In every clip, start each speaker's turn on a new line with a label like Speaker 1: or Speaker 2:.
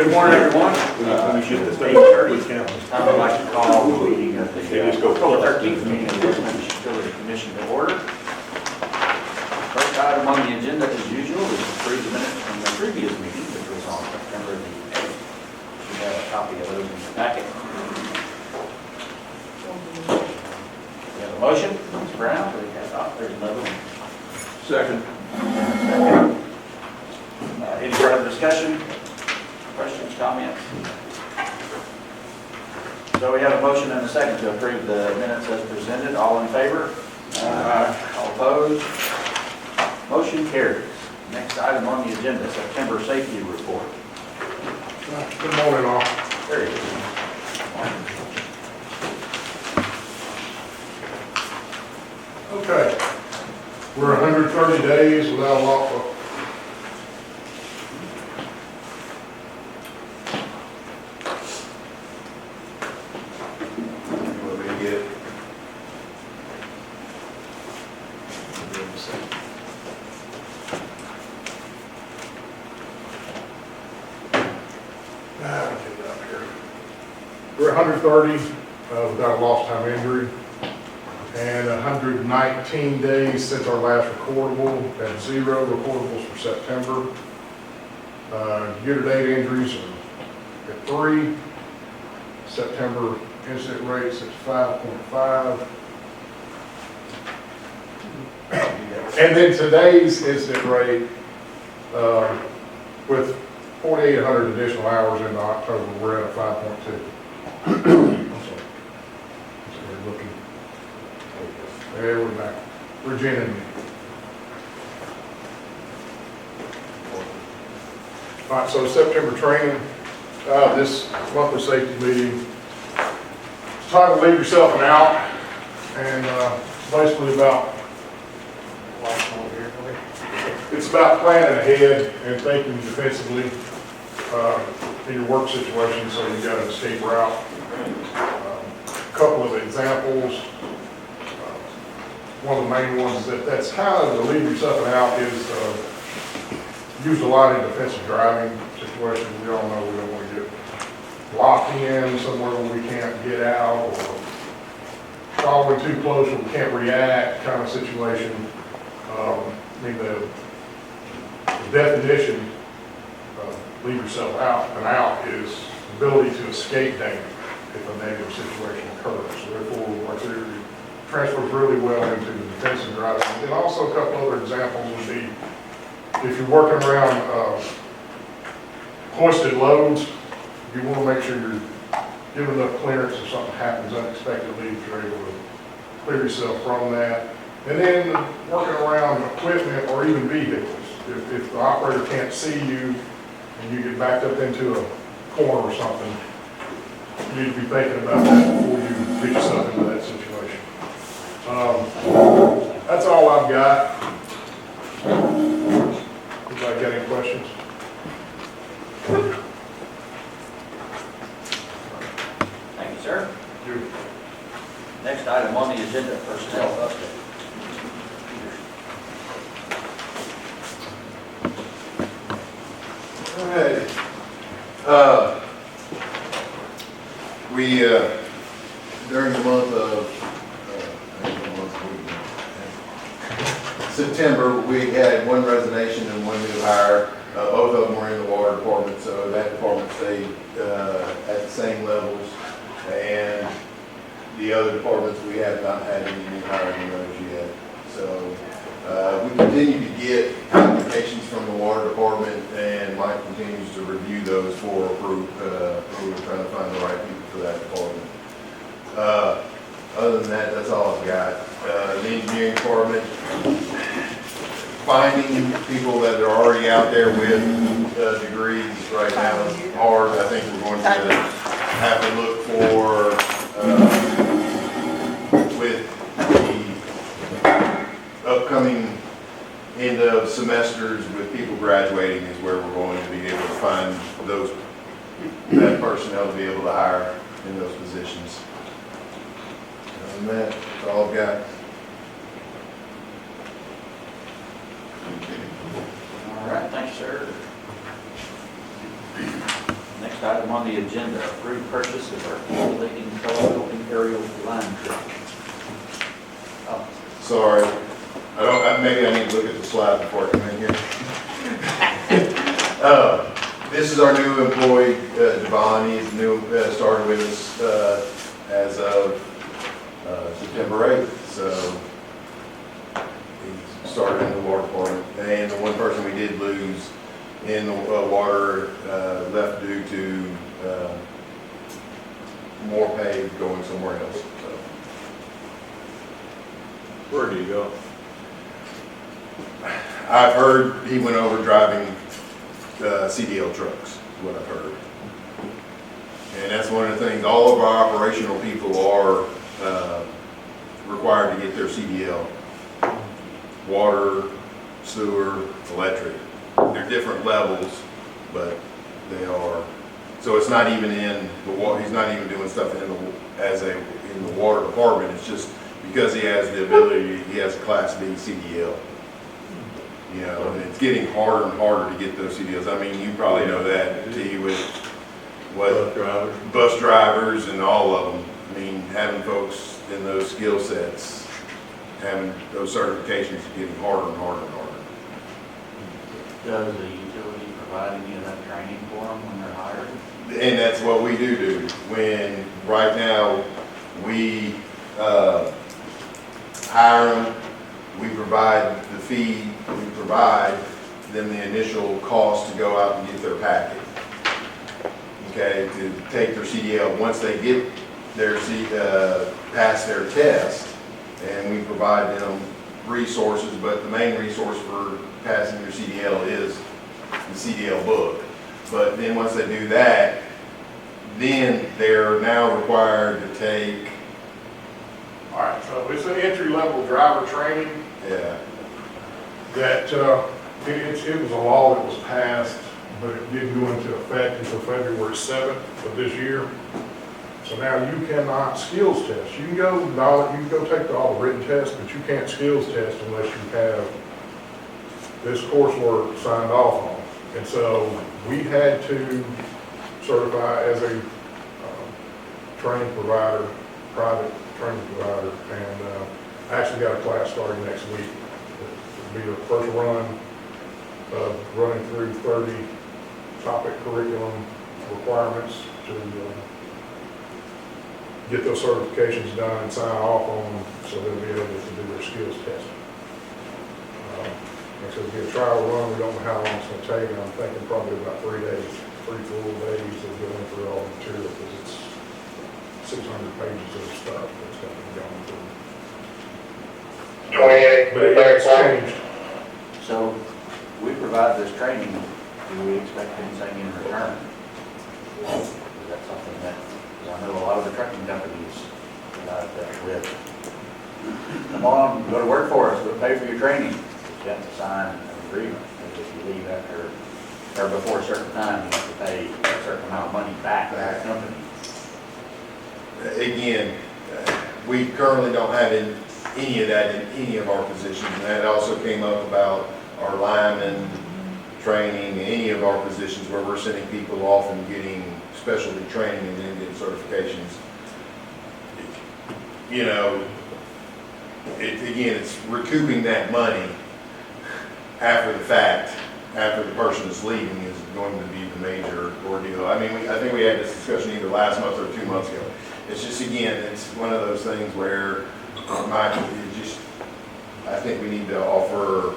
Speaker 1: Good morning, everyone.
Speaker 2: We should have
Speaker 1: It's 8:30. I'd like to call the meeting of the October 13th meeting of the West Memphis Utility Commission to order. First item on the agenda, as usual, is to approve the minutes from the previous meeting, which was on September the 8th. You have a copy of those in your packet. We have a motion, Ms. Brown, we have, there's another one.
Speaker 2: Second.
Speaker 1: Any further discussion? Questions, comments? So we have a motion and a second to approve the minutes as presented. All in favor? All opposed? Motion carries. Next item on the agenda, September safety report.
Speaker 3: Good morning, all.
Speaker 1: There you go.
Speaker 3: Okay, we're 130 days without a lockup.
Speaker 2: You want me to get it?
Speaker 3: I'll get it up here. We're 130 without a lost time injury, and 119 days since our last recordable. We've had 0 recordables for September. Year-to-date injuries are at 3. September incident rates at 5.5. And then today's incident rate, with 4,800 additional hours into October, we're at a 5.2. I'm sorry. So we're looking. There we're back. Virginia. All right, so September training, this monthly safety meeting, it's time to leave yourself an out, and basically about, it's about planning ahead and thinking defensively in your work situation, so you've got an escape route. A couple of examples. One of the main ones is that's kind of to leave yourself an out is used a lot in defensive driving situations. We all know we don't want to get locked in somewhere where we can't get out, or following too close where we can't react kind of situation. I mean, the definition of leave yourself out is ability to escape danger if a negative situation occurs. So therefore, like it transfers really well into the defensive driving. And also a couple other examples would be if you're working around hoisted loads, you want to make sure you're giving enough clearance if something happens unexpectedly, if you're able to clear yourself from that. And then working around equipment or even vehicles. If the operator can't see you and you get backed up into a corner or something, you need to be thinking about that before you get yourself into that situation. That's all I've got. Anybody got any questions?
Speaker 1: Thank you, sir. Next item on the agenda, personnel update.
Speaker 4: All right. We, during the month of September, we had 1 resignation and 1 new hire. Both of them were in the water department, so that department stayed at the same levels. And the other departments, we have not had any new hiring in those yet. So we continue to get applications from the water department, and Mike continues to review those for approval. We're trying to find the right people for that department. Other than that, that's all I've got. The engineering department, finding people that are already out there with degrees right now is hard. I think we're going to have to look for, with the upcoming end of semesters with people graduating is where we're going to be able to find that personnel to be able to hire in those positions. And that's all I've got.
Speaker 1: All right, thanks, sir. item on the agenda, approved purchase of articulating telescoping aerial line truck. Oh,
Speaker 4: Sorry, maybe I need to look at the slide before I come in here. This is our new employee, Devon. He's new, started with us as of September 8th. So he started in the water department. And the one person we did lose in the water left due to more pay going somewhere else. So.
Speaker 2: Where do you go?
Speaker 4: I've heard he went over driving CDL trucks, is what I've heard. And that's one of the things, all of our operational people are required to get their CDL. Water, sewer, electric. They're different levels, but they are. So it's not even in the water, he's not even doing stuff in the water department. It's just because he has the ability, he has a Class B CDL. You know, and it's getting harder and harder to get those CDLs. I mean, you probably know that, T, with what bus drivers and all of them. I mean, having folks in those skill sets, having those certifications is getting harder and harder and harder.
Speaker 1: Does the utility provide any of that training for them when they're hired?
Speaker 4: And that's what we do. When, right now, we hire them, we provide the fee, we provide them the initial cost to go out and get their packet. Okay, to take their CDL. Once they get their pass their test, and we provide them resources, but the main resource for passing your CDL is the CDL book. But then once they do that, then they're now required to take.
Speaker 3: All right, so it's an entry-level driver training
Speaker 4: Yeah.
Speaker 3: that, it was a law that was passed, but it didn't go into effect until February 7th of this year. So now you cannot skills test. You can go take all the written tests, but you can't skills test unless you have this coursework signed off on. And so we had to certify as a training provider, private training provider, and I actually got a class starting next week. It'll be the first run of running through 30 topic curriculum requirements to get those certifications done and sign off on them so they'll be able to do their skills testing. Like I said, it'll be a trial run. We don't know how long it's going to take, and I'm thinking probably about 3 days, 3 full days of going through all the material because it's 600 pages of stuff that's got to be gone through.
Speaker 5: 28.
Speaker 3: But it's changed.
Speaker 1: So we provide this training, do we expect anything in return? Is that something that, because I know a lot of the trucking companies provide that with, come on, go to work for us, we'll pay for your training. But you have to sign an agreement, and if you leave after, or before a certain time, you have to pay a certain amount of money back to that company.
Speaker 4: Again, we currently don't have any of that in any of our positions, and that also came up about our lineman training, any of our positions where we're sending people off and getting specialty training and then getting certifications. You know, again, it's recouping that money after the fact, after the person is leaving, is going to be the major ordeal. I mean, I think we had this discussion either last month or 2 months ago. It's just, again, it's one of those things where I think we need to offer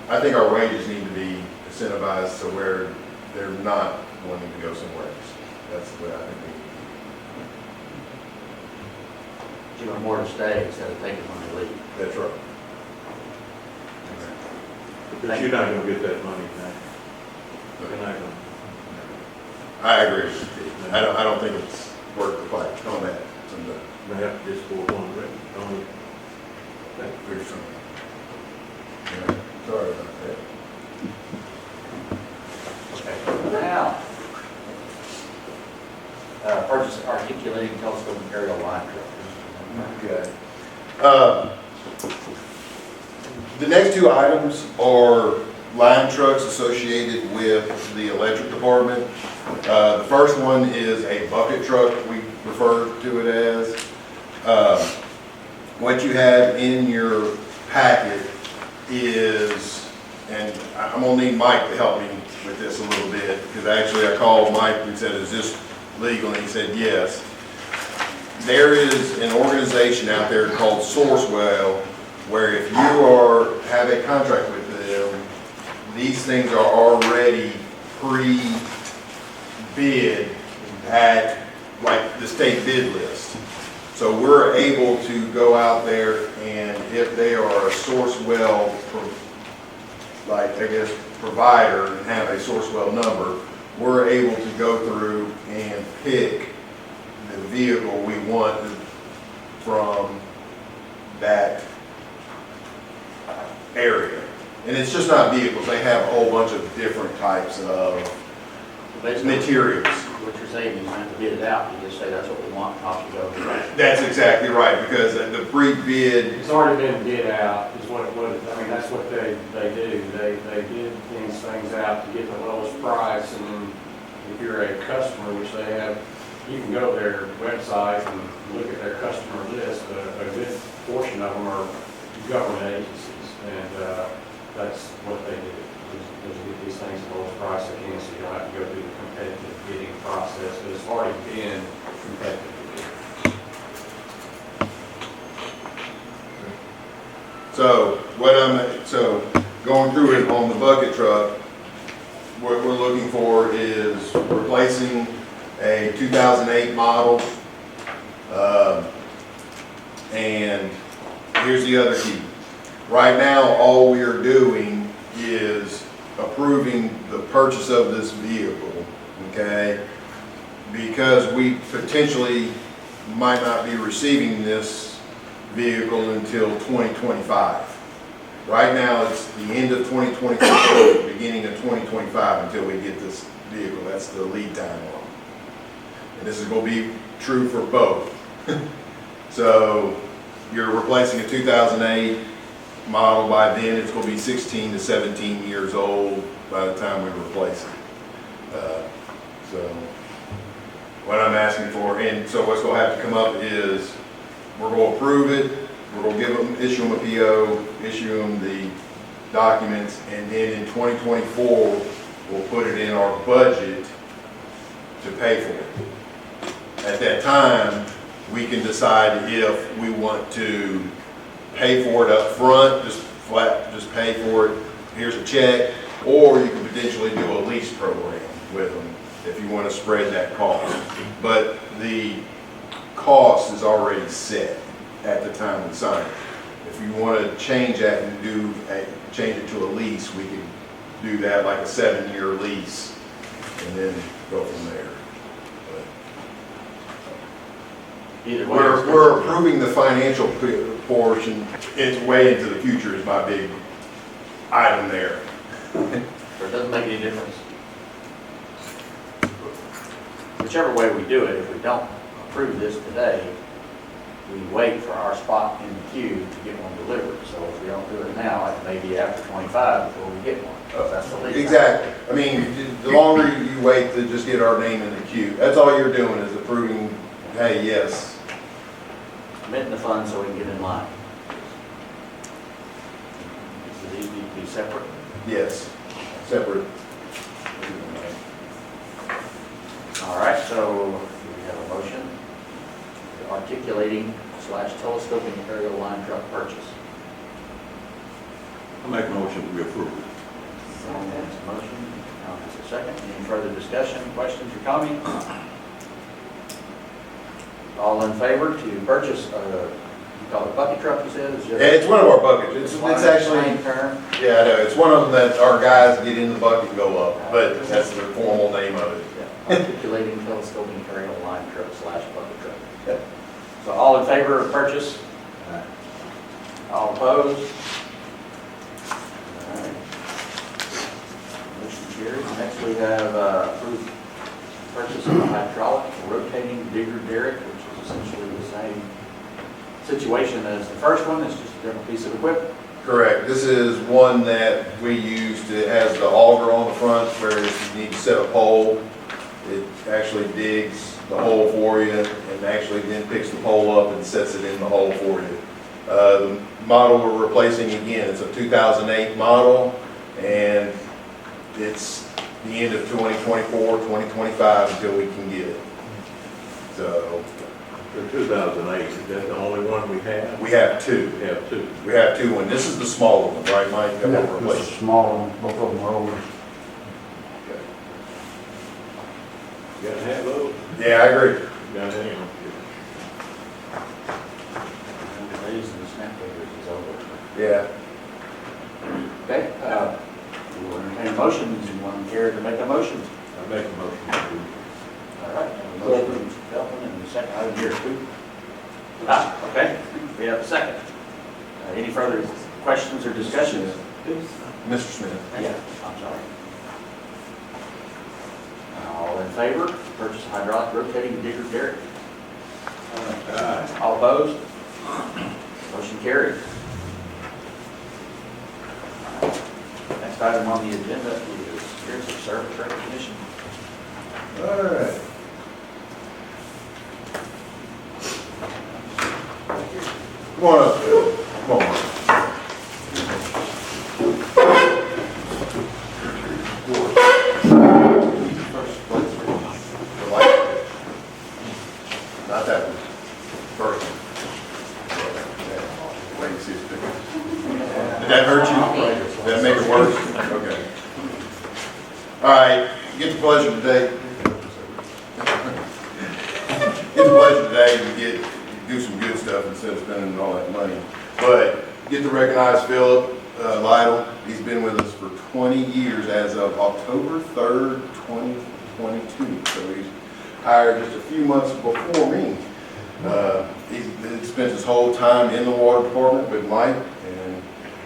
Speaker 4: I think our wages need to be incentivized to where they're not wanting to go somewhere else. That's the way I think we
Speaker 1: Give them more to stay instead of taking when they leave.
Speaker 4: That's right.
Speaker 2: But you're not gonna get that money back. You're not gonna.
Speaker 4: I agree with you, Steve. I don't think it's worth the fight on that.
Speaker 2: They have to just go one way.
Speaker 4: Very strong. Yeah, sorry about that.
Speaker 1: Okay, now, purchase articulating telescope aerial line truck.
Speaker 4: Okay. The next two items are line trucks associated with the electric department. The first one is a bucket truck, we refer to it as. What you have in your packet is, and I'm gonna need Mike to help me with this a little bit, because actually I called Mike and said, is this legal? And he said, yes. There is an organization out there called Sourcewell, where if you have a contract with them, these things are already pre-bid at like the state bid list. So we're able to go out there, and if they are a Sourcewell, provider and have a Sourcewell number, we're able to go through and pick the vehicle we want from that area. And it's just not vehicles, they have a whole bunch of different types of materials.
Speaker 1: What you're saying is you have to bid it out, you just say that's what we want, off you go.
Speaker 4: That's exactly right, because the pre-bid,
Speaker 5: It's already been bid out, is what that's what they do. They bid these things out to get the lowest price, and then if you're a customer, which they have, you can go to their website and look at their customer list. A good portion of them are government agencies, and that's what they do. Is get these things at the lowest price they can, so you don't have to go through the competitive bidding process, but it's already been competitive.
Speaker 4: so going through it on the bucket truck, what we're looking for is replacing a 2008 model. And here's the other key. Right now, all we are doing is approving the purchase of this vehicle, okay? Because we potentially might not be receiving this vehicle until 2025. Right now, it's the end of 2024, beginning of 2025 until we get this vehicle. That's the lead time on it. And this is going to be true for both. So you're replacing a 2008 model. By then, it's going to be 16 to 17 years old by the time we replace it. So what I'm asking for, and so what's going to have to come up is we're going to approve it. We're going to issue them a PO, issue them the documents, and then in 2024, we'll put it in our budget to pay for it. At that time, we can decide if we want to pay for it up front, just pay for it, here's a check, or you can potentially do a lease program with them if you want to spread that cost. But the cost is already set at the time we sign it. If you want to change that and change it to a lease, we can do that, like a 7-year lease, and then go from there.
Speaker 1: Either way,
Speaker 4: We're approving the financial portion. It's way into the future is my big item there.
Speaker 1: It doesn't make any difference. Whichever way we do it, if we don't approve this today, we wait for our spot in the queue to get one delivered. So if we don't do it now, it may be after 25 before we get one. That's the lead time.
Speaker 4: Exactly. I mean, the longer you wait to just get our name in the queue, that's all you're doing is approving, hey, yes.
Speaker 1: Committing the funds so we can get in line. Do these need to be separate?
Speaker 4: Yes, separate.
Speaker 1: All right, so we have a motion articulating/telescoping aerial line truck purchase.
Speaker 2: I make a motion we approve it.
Speaker 1: Tom has a motion, Tom has a second. Any further discussion, questions, or comments? All in favor to purchase, you call it a bucket truck, you said?
Speaker 4: Yeah, it's one of our buckets. It's actually,
Speaker 1: Same term.
Speaker 4: yeah, I know, it's one of them that our guys get in the bucket and go up, but that's the formal name of it.
Speaker 1: Yeah, articulating telescoping aerial line truck / bucket truck. Okay. So all in favor of purchase? All opposed? All right. Motion carries. Next we have approved purchase of a hydraulic rotating digger Derrick, which is essentially the same situation as the first one. It's just a different piece of equipment.
Speaker 4: Correct. This is one that we used, it has the auger on the front where if you need to set a pole, it actually digs the hole for you and actually then picks the pole up and sets it in the hole for you. The model we're replacing, again, it's a 2008 model, and it's the end of 2024, 2025 until we can get it. So
Speaker 2: For 2008, is that the only one we have?
Speaker 4: we have two.
Speaker 2: We have two.
Speaker 4: We have two, and this is the smaller one, right, Mike? That we're
Speaker 6: It's
Speaker 4: replacing.
Speaker 6: a small one, both of them are older.
Speaker 2: You gotta have those.
Speaker 4: Yeah, I agree.
Speaker 2: You gotta have them.
Speaker 1: Today's the snap figures is over.
Speaker 4: Yeah.
Speaker 1: Okay, we'll entertain motions. You want to care to make a motion?
Speaker 2: I make a motion to approve.
Speaker 1: All right, a motion from Mr. Feldman and a second out of here too. Okay, we have a second. Any further questions or discussions?
Speaker 4: Mr. Smith.
Speaker 1: Yeah, I'm sorry. All in favor, purchase a hydraulic rotating digger Derrick. All opposed? Motion carried. Next item on the agenda is years of service recognition.
Speaker 4: All right. Come on up, Bill. Come on. Not that one. First one. Wait and see his picture. Did that hurt you? Did that make it worse? Okay. All right, get the pleasure today. Get the pleasure today to do some good stuff instead of spending all that money. But get to recognize Philip Lytle. He's been with us for 20 years as of October 3rd, 2022. So he's hired just a few months before me. He's spent his whole time in the water department with Mike, and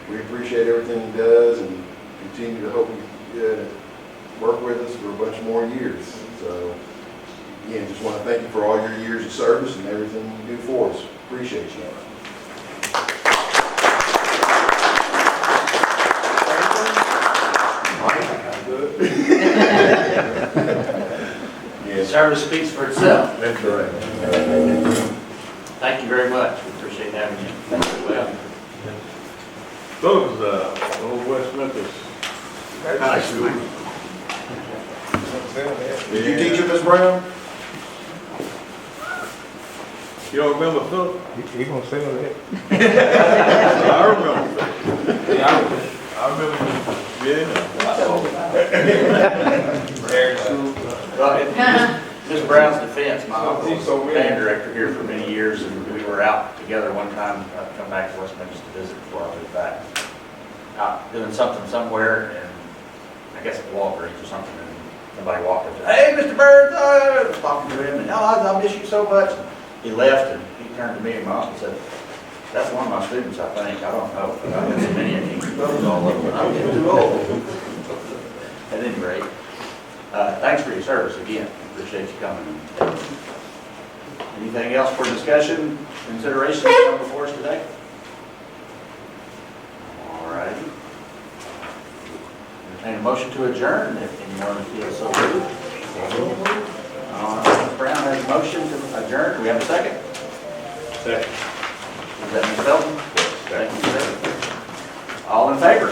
Speaker 4: we appreciate everything he does and continue to hope he work with us for a bunch more years. So again, just want to thank you for all your years of service and everything you do for us. Appreciate you.
Speaker 1: The service speaks for itself.
Speaker 4: That's correct.
Speaker 1: Thank you very much. We appreciate having you. Thank you. Well,
Speaker 2: Those, old West Memphis High School.
Speaker 4: Did you teach him, Ms. Brown?
Speaker 2: You don't remember Philip?
Speaker 6: He gonna sell that?
Speaker 2: I remember. I remember. Yeah.
Speaker 1: well, in Ms. Brown's defense, my uncle was band director here for many years, and we were out together one time. I'd come back to West Memphis to visit before I moved back. Out doing something somewhere, and I guess at Walgreens or something, and somebody walked up to, "Hey, Mr. Burns," I was talking to him, and I miss you so much. He left, and he turned to me and my uncle and said, "That's one of my students, I think. I don't know, but I've been so many, and he knows all of them, and I'm getting too old." At any rate, thanks for your service again. Appreciate you coming. Anything else for discussion, consideration to come before us today? All right. Entertain a motion to adjourn if anyone feels so moved. Ms. Brown has a motion to adjourn. Do we have a second?
Speaker 2: Second.
Speaker 1: Is that Ms. Felton? Thank you, sir. All in favor?